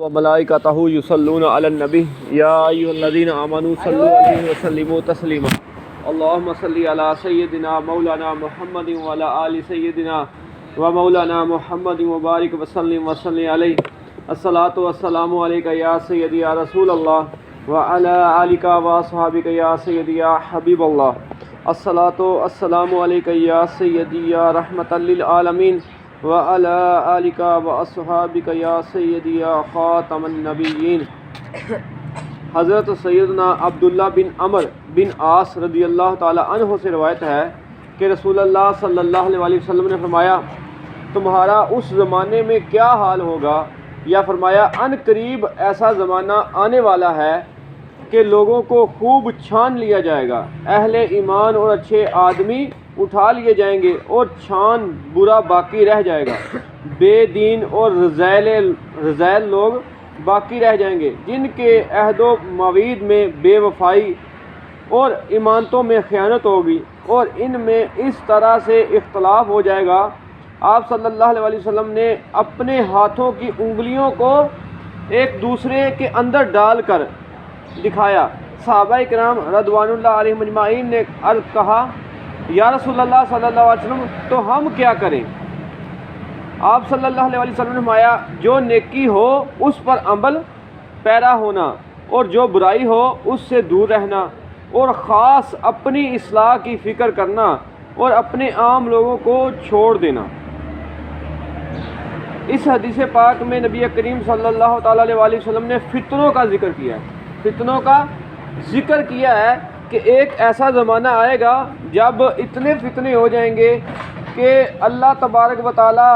وملائکتہ یصلون علی النبی یا ایھا الذین آمنوا صلوا علیہ وسلموا تسلیما اللہم صلی علی سیدنا مولانا محمد وعلی آل سیدنا و مولانا محمد وبارک وسلم علیہ الصلاۃ والسلام علیک یا سیدی یا رسول اللہ وعلی آلک واصحابک یا سیدی یا حبیب اللہ الصلاۃ والسلام علیک یا سیدی یا رحمۃ للعالمین وعلی آلک واصحابک یا سیدی یا خاتم النبیین۔ حضرت سیدنا عبداللہ بن عمر بن عاص رضی اللہ تعالی عنہ سے روایت ہے کہ رسول اللہ صلی اللہ علیہ وسلم نے فرمایا تمہارا اس زمانے میں کیا حال ہوگا، یا فرمایا ان قریب ایسا زمانہ آنے والا ہے کہ لوگوں کو خوب چھان لیا جائے گا، اہل ایمان اور اچھے آدمی اٹھا لیے جائیں گے اور چھان برا باقی رہ جائے گا، بے دین اور رذیل لوگ باقی رہ جائیں گے جن کے عہد و مواعید میں بے وفائی اور ایمانتوں میں خیانت ہوگی، اور ان میں اس طرح سے اختلاف ہو جائے گا۔ آپ صلی اللہ علیہ وسلم نے اپنے ہاتھوں کی انگلیوں کو ایک دوسرے کے اندر ڈال کر دکھایا۔ صحابہ کرام رضوان اللہ علیہم اجمعین نے عرض کہا یا رسول اللہ صلی اللہ علیہ وسلم تو ہم کیا کریں؟ آپ صلی اللہ علیہ وسلم نے فرمایا جو نیکی ہو اس پر عمل پیرا ہونا، اور جو برائی ہو اس سے دور رہنا، اور خاص اپنی اصلاح کی فکر کرنا اور اپنے عام لوگوں کو چھوڑ دینا۔ اس حدیث پاک میں نبی کریم صلی اللہ تعالی علیہ وسلم نے فتنوں کا ذکر کیا ہے، فتنوں کا ذکر کیا ہے کہ ایک ایسا زمانہ آئے گا جب اتنے فتنے ہو جائیں گے کہ اللہ تبارک و تعالی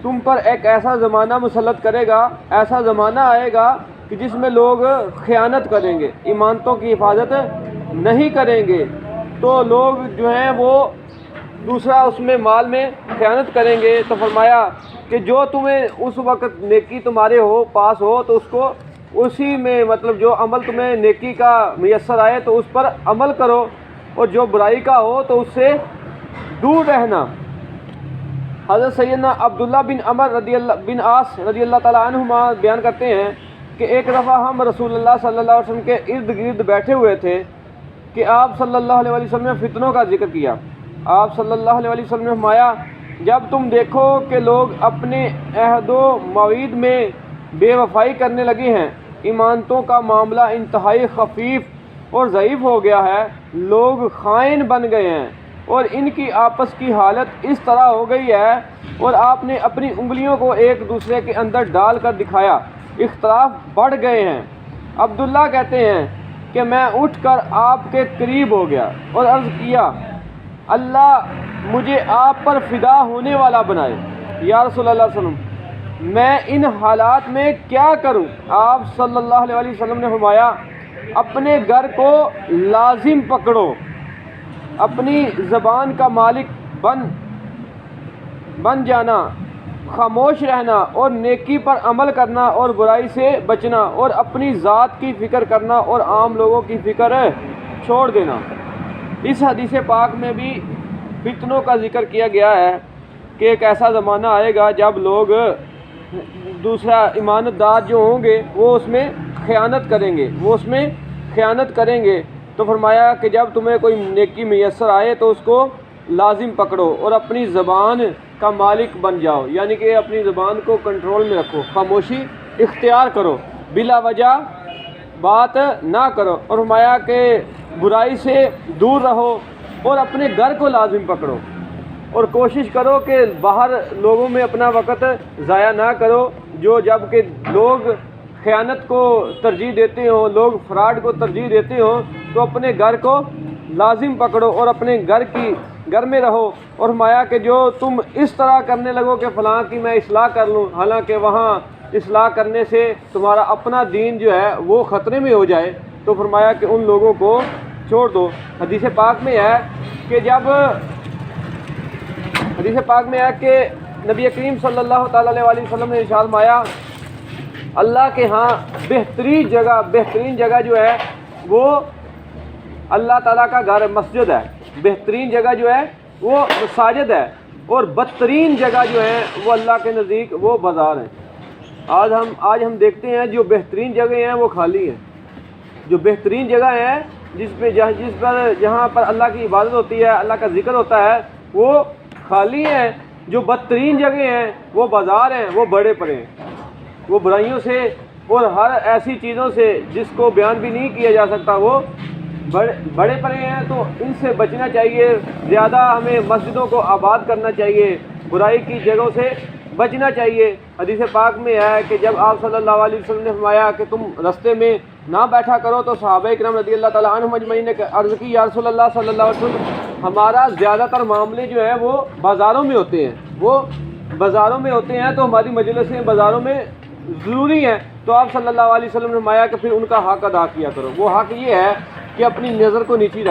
تم پر ایک ایسا زمانہ مسلط کرے گا، ایسا زمانہ آئے گا کہ جس میں لوگ خیانت کریں گے، ایمانتوں کی حفاظت نہیں کریں گے، تو لوگ جو ہیں وہ دوسرا اس میں مال میں خیانت کریں گے۔ تو فرمایا کہ جو تمہیں اس وقت نیکی تمہارے پاس ہو تو اس کو اسی میں مطلب جو عمل تمہیں نیکی کا میسر آئے تو اس پر عمل کرو، اور جو برائی کا ہو تو اس سے دور رہنا۔ حضرت سیدنا عبداللہ بن عمر بن عاص رضی اللہ تعالیٰ عنہما بیان کرتے ہیں کہ ایک دفعہ ہم رسول اللہ صلی اللہ علیہ وسلم کے ارد گرد بیٹھے ہوئے تھے کہ آپ صلی اللہ علیہ وسلم نے فتنوں کا ذکر کیا۔ آپ صلی اللہ علیہ وسلم نے فرمایا جب تم دیکھو کہ لوگ اپنے عہد و مواعید میں بے وفائی کرنے لگے ہیں، ایمانتوں کا معاملہ انتہائی خفیف اور ضعیف ہو گیا ہے، لوگ خائن بن گئے ہیں اور ان کی آپس کی حالت اس طرح ہو گئی ہے، اور آپ نے اپنی انگلیوں کو ایک دوسرے کے اندر ڈال کر دکھایا، اختلاف بڑھ گئے ہیں۔ عبداللہ کہتے ہیں کہ میں اٹھ کر آپ کے قریب ہو گیا اور عرض کیا اللہ مجھے آپ پر فدا ہونے والا بنائے، یا رسول اللہ صلی اللہ علیہ وسلم میں ان حالات میں کیا کروں؟ آپ صلی اللہ علیہ وسلم نے فرمایا اپنے گھر کو لازم پکڑو، اپنی زبان کا مالک بن جانا، خاموش رہنا اور نیکی پر عمل کرنا اور برائی سے بچنا، اور اپنی ذات کی فکر کرنا اور عام لوگوں کی فکر چھوڑ دینا۔ اس حدیث پاک میں بھی فتنوں کا ذکر کیا گیا ہے کہ ایک ایسا زمانہ آئے گا جب لوگ دوسرا ایمانت دار جو ہوں گے وہ اس میں خیانت کریں گے، تو فرمایا کہ جب تمہیں کوئی نیکی میسر آئے تو اس کو لازم پکڑو اور اپنی زبان کا مالک بن جاؤ، یعنی کہ اپنی زبان کو کنٹرول میں رکھو، خاموشی اختیار کرو، بلا وجہ بات نہ کرو، اور فرمایا کہ برائی سے دور رہو اور اپنے گھر کو لازم پکڑو، اور کوشش کرو کہ باہر لوگوں میں اپنا وقت ضائع نہ کرو، جب کہ لوگ خیانت کو ترجیح دیتے ہوں، لوگ فراڈ کو ترجیح دیتے ہوں، تو اپنے گھر کو لازم پکڑو اور اپنے گھر میں رہو، اور فرمایا کہ جو تم اس طرح کرنے لگو کہ فلاں کی میں اصلاح کر لوں، حالانکہ وہاں اصلاح کرنے سے تمہارا اپنا دین جو ہے وہ خطرے میں ہو جائے، تو فرمایا کہ ان لوگوں کو چھوڑ دو۔ حدیث پاک میں ہے کہ نبی کریم صلی اللہ تعالی علیہ وسلم نے ارشاد فرمایا اللہ کے ہاں بہترین جگہ جو ہے وہ اللہ تعالیٰ کا گھر مسجد ہے، بہترین جگہ جو ہے وہ مساجد ہے، اور بدترین جگہ جو ہے وہ اللہ کے نزدیک وہ بازار ہیں۔ آج ہم دیکھتے ہیں جو بہترین جگہ ہیں وہ خالی ہیں، جو بہترین جگہ ہیں جہاں پر اللہ کی عبادت ہوتی ہے، اللہ کا ذکر ہوتا ہے، وہ خالی ہیں۔ جو بدترین جگہ ہیں وہ بازار ہیں، وہ بڑے پڑے ہیں، وہ برائیوں سے اور ہر ایسی چیزوں سے جس کو بیان بھی نہیں کیا جا سکتا وہ بڑے پڑے ہیں۔ تو ان سے بچنا چاہیے، زیادہ ہمیں مسجدوں کو آباد کرنا چاہیے، برائی کی جگہوں سے بچنا چاہیے۔ حدیث پاک میں ہے کہ جب آپ صلی اللہ علیہ وسلم نے فرمایا کہ تم رستے میں نہ بیٹھا کرو، تو صحابہ کرام رضی اللہ تعالیٰ عنہم اجمعین نے عرض کی یا رسول اللہ صلی اللہ علیہ وسلم، ہمارا زیادہ تر معاملے جو ہے وہ بازاروں میں ہوتے ہیں، تو ہماری مجلسیں بازاروں میں ضروری ہیں۔ تو آپ صلی اللہ علیہ وسلم نے فرمایا کہ پھر ان کا حق ادا کیا کرو۔ وہ حق یہ ہے کہ اپنی نظر کو نیچی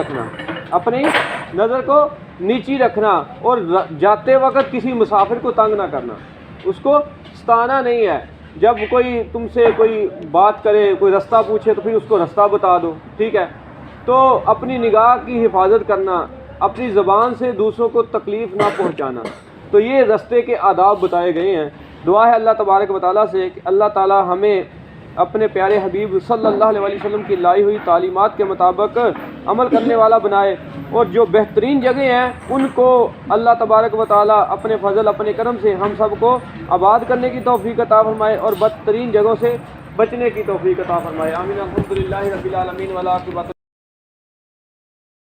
رکھنا اور جاتے وقت کسی مسافر کو تنگ نہ کرنا، اس کو ستانا نہیں ہے۔ جب کوئی تم سے کوئی بات کرے، کوئی رستہ پوچھے تو پھر اس کو رستہ بتا دو، ٹھیک ہے۔ تو اپنی نگاہ کی حفاظت کرنا، اپنی زبان سے دوسروں کو تکلیف نہ پہنچانا، تو یہ رستے کے آداب بتائے گئے ہیں۔ دعا ہے اللہ تبارک و تعالیٰ سے کہ اللہ تعالیٰ ہمیں اپنے پیارے حبیب صلی اللہ علیہ وسلم کی لائی ہوئی تعلیمات کے مطابق عمل کرنے والا بنائے، اور جو بہترین جگہ ہیں ان کو اللہ تبارک و تعالیٰ اپنے فضل اپنے کرم سے ہم سب کو آباد کرنے کی توفیق عطا فرمائے، اور بدترین جگہوں سے بچنے کی توفیق عطا فرمائے۔ آمین۔ الحمدللہ رب العالمین والعاقبۃ